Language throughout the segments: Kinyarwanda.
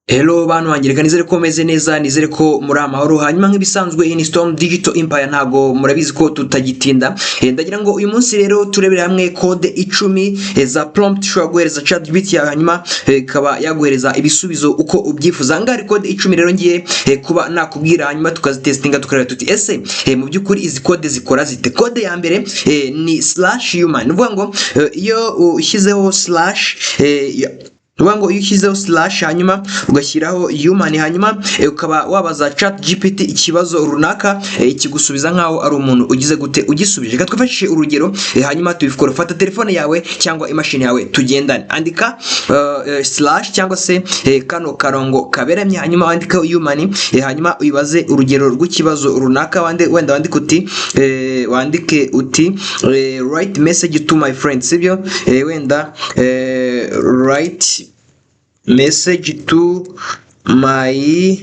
Hello bantu banjye, reka nizere ko meze neza, nizere ko muri amahoro. Hanyuma nk'ibisanzwe in Storm Digital Empire ntago murabizi ko tutagitinda. Ndagira ngo uyu munsi rero turebere hamwe code 10 za prompt ushobora guhereza ChatGPT yawe, hanyuma ikaba yaguhereza ibisubizo uko ubyifuza. Ngari code 10 rero ngiye kuba nakubwira, hanyuma tukazitestinga tukareba tuti ese mu by'ukuri izi code zikora zite. Code ya mbere ni /human. Uvuga ngo iyo ushyizeho slash Rubango iyo ushyizeho slash hanyuma ugashyiraho human, hanyuma ukaba wabaza ChatGPT ikibazo runaka, ikigusubiza nkaho ari umuntu ugize gute ugisubije. Reka twifashishe urugero, hanyuma tubikora. Fata telefone yawe cyangwa imashini yawe tugendane, andika slash cyangwa se kano karongo kaberamye, hanyuma wandika human, hanyuma uyibaze urugero rw'ikibazo runaka, wenda wandike uti write message to my friends, sibyo? Wenda write message to my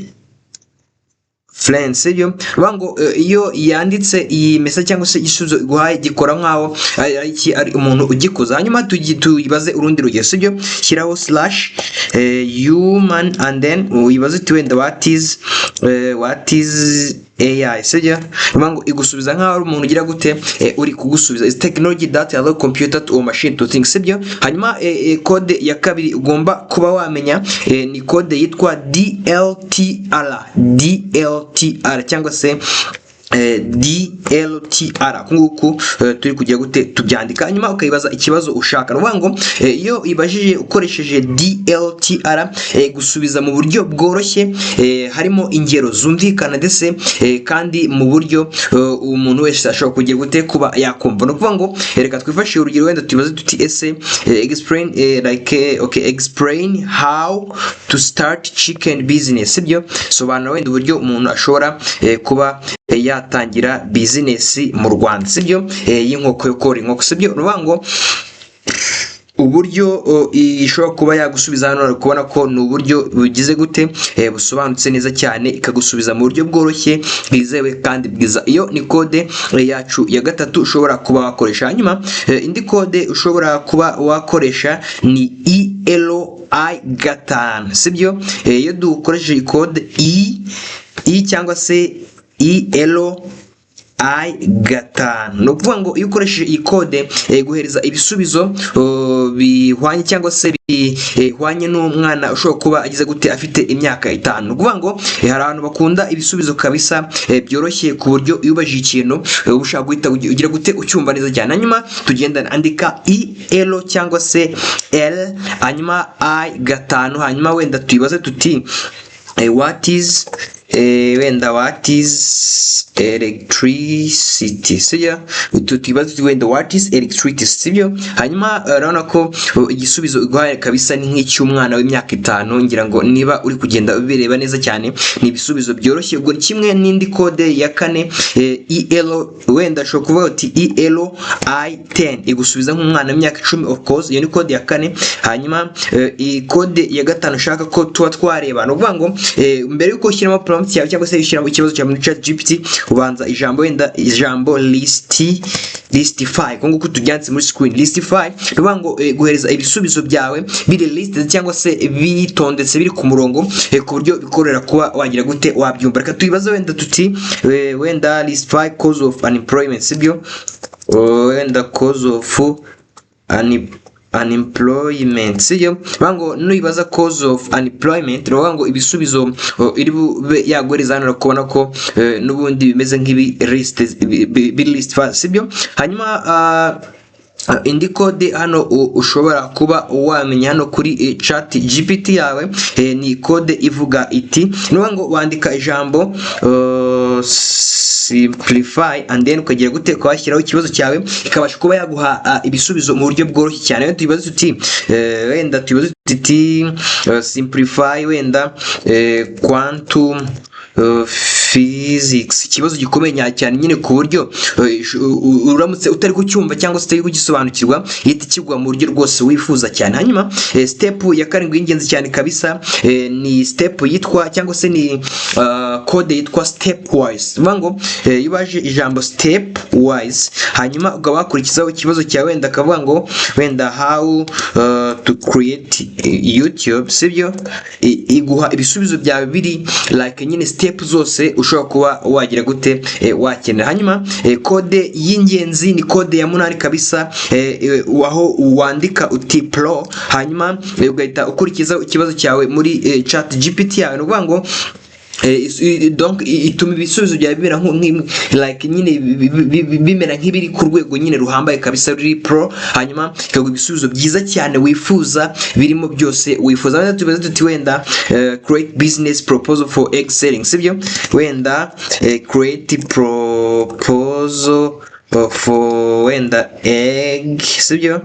friends, sibyo? Bango iyo yanditse iyi message cyangwa se igisubizo guhaye gikora nkaho ari umuntu ugikoza, hanyuma tuyibaze urundi rugero, sibyo? Shyiraho slash human and then uyibaze uti wenda what is AI, sibyo? Bango igusubiza nkaho ari umuntu ugira gute uri kugusubiza. Is technology that allow computer or machine to think, sibyo? Hanyuma code ya kabiri ugomba kuba wamenya ni code yitwa DLTR cyangwa se DLTR. Kunguku turi kujya gute tubyandika, hanyuma ukayibaza ikibazo ushaka. Rubango iyo ibajije ukoresheje DLTR gusubiza mu buryo bworoshye, harimo ingero zumvikana ndetse kandi mu buryo umuntu wese ashobora kugira gute kuba yakumva. No kuvuga ngo reka twifashishe urugero, wenda tubibaze tuti ese explain how to start chicken business, sibyo? Sobanura wenda uburyo umuntu ashobora kuba yatangira business mu Rwanda, sibyo? Y'inkoko yo korora inkoko, sibyo? Rubango uburyo ishobora kuba yagusubiza hano, kubona ko ni uburyo bugize gute busobanutse neza cyane, ikagusubiza mu buryo bworoshye bwizewe kandi bwiza. Iyo ni code yacu ya gatatu ushobora kuba wakoresha. Hanyuma indi code ushobora kuba wakoresha ni ELI5, sibyo? Iyo dukoresheje code cyangwa se ELI5, no kuvuga ngo iyo ukoresheje iyi code guhereza ibisubizo bihwanye cyangwa se bihwanye n'umwana ushobora kuba agize gute afite imyaka 5. No kuvuga ngo hari abantu bakunda ibisubizo kabisa byoroshye, ku buryo iyo ubajije ikintu ushaka guhita ugira gute ucyumva neza cyane. Hanyuma tugendana, andika EL cyangwa se L hanyuma I5, hanyuma wenda tuyibaze tuti what is electricity, sibyo? Tukibaza wenda what is electricity, sibyo? Hanyuma urabona ko igisubizo guhaye kabisa ni nk'icy'umwana w'imyaka 5. ngira ngo niba uri kugenda ubireba neza cyane ni ibisubizo byoroshye. Ubwo kimwe n'indi code ya 4 EL, wenda shobora kuvuga uti ELI10 igusubiza nk'umwana w'imyaka 10, of course iyo ni code ya 4. Hanyuma iyi code ya 5 ushaka ko tuba twareba, no kuvuga ngo mbere yuko ushyiramo prompt yawe cyangwa se ushyiramo ikibazo cyawe muri ChatGPT ubanza ijambo list5 kunguko tubyanditse muri screen. List5 ruvuga ngo guhereza ibisubizo byawe biri listed cyangwa se bitondetse biri ku murongo, ku buryo bikorera kuba wagira gute wabyumva. Reka tuyibaze wenda tuti wenda list5 cause of unemployment, sibyo? Wenda cause of unemployment, sibyo? Bango nuyibaza cause of unemployment, ruvuga ngo ibisubizo iri bube yaguhereza hano kubona ko n'ubundi bimeze nk'ibi list 5, sibyo? Hanyuma indi code hano ushobora kuba wamenya hano kuri ChatGPT yawe ni code ivuga iti, nuvuga ngo wandika ijambo simplify and then ukagira gute kwashyiraho ikibazo cyawe ikabasha kuba yaguha ibisubizo mu buryo bworoshye cyane. Wenda tubibaze tuti wenda tubibaze tuti simplify wenda quantum physics, ikibazo gikomeye cyane nyine ku buryo uramutse utari kucyumva cyangwa se utari kugisobanukirwa ihita kigwa mu buryo rwose wifuza cyane. Hanyuma step ya karindwi y'ingenzi cyane kabisa ni step yitwa cyangwa se ni code yitwa stepwise. Ngo yubaje ijambo stepwise hanyuma ukaba wakurikizaho ikibazo cyawe wenda akavuga ngo wenda how to create YouTube, sibyo? Iguha ibisubizo byawe biri like nyine step zose ushobora kuba wagira gute wakenera. Hanyuma code y'ingenzi ni code ya 8 kabisa, aho wandika uti pro hanyuma ugahita ukurikizaho ikibazo cyawe muri chat GPT yawe. No kuvuga ngo donc ituma ibisubizo byawe bimera like nyine bimera nk'ibiri ku rwego nyine ruhambaye kabisa ruri pro, hanyuma ikaguha ibisubizo byiza cyane wifuza birimo byose wifuza. Wenda tubaze tuti wenda create business proposal for egg selling, sibyo? Wenda create proposal for wenda egg, sibyo?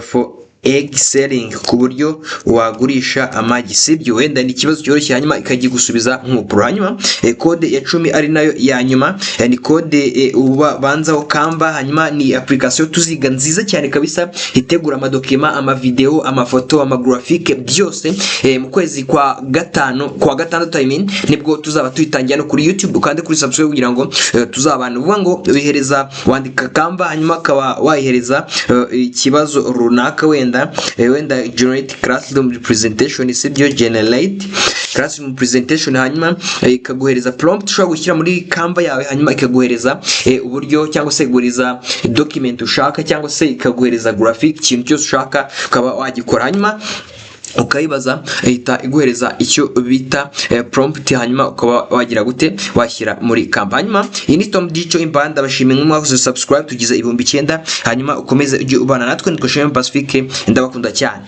For egg selling, ku buryo wagurisha amagi, sibyo? Wenda ni ikibazo cyoroshye hanyuma ikagigusubiza nk'upro. Hanyuma code ya 10 ari nayo ya nyuma ni code ubanzaho Canva, hanyuma ni application tuziga nziza cyane kabisa itegura amadokima, amavideo, amafoto, amagraphique byose. Mu kwezi kwa gatandatu I mean nibwo tuzaba tuyitangira no kuri YouTube, ukande kuri subscribe kugira ngo tuzabana. Uvuga ngo wihereza wandika Canva hanyuma akaba wayihereza ikibazo runaka, wenda generate classroom representation, sibyo? Generate classroom presentation hanyuma ikaguhereza prompt ushobora gushyira muri Canva yawe, hanyuma ikaguhereza uburyo cyangwa se ikaguhereza document ushaka cyangwa se ikaguhereza graphic, ikintu cyose ushaka ukaba wagikora. Hanyuma ukayibaza ihita iguhereza icyo bita prompt, hanyuma ukaba wagira gute washyira muri Canva. Hanyuma iyi ni Storm Digital Empire, ndabashimiye mwakoze subscribe tugize 9,000, hanyuma ukomeze ujye ubana natwe. Nitwa Shema Pacifique, ndabakunda cyane.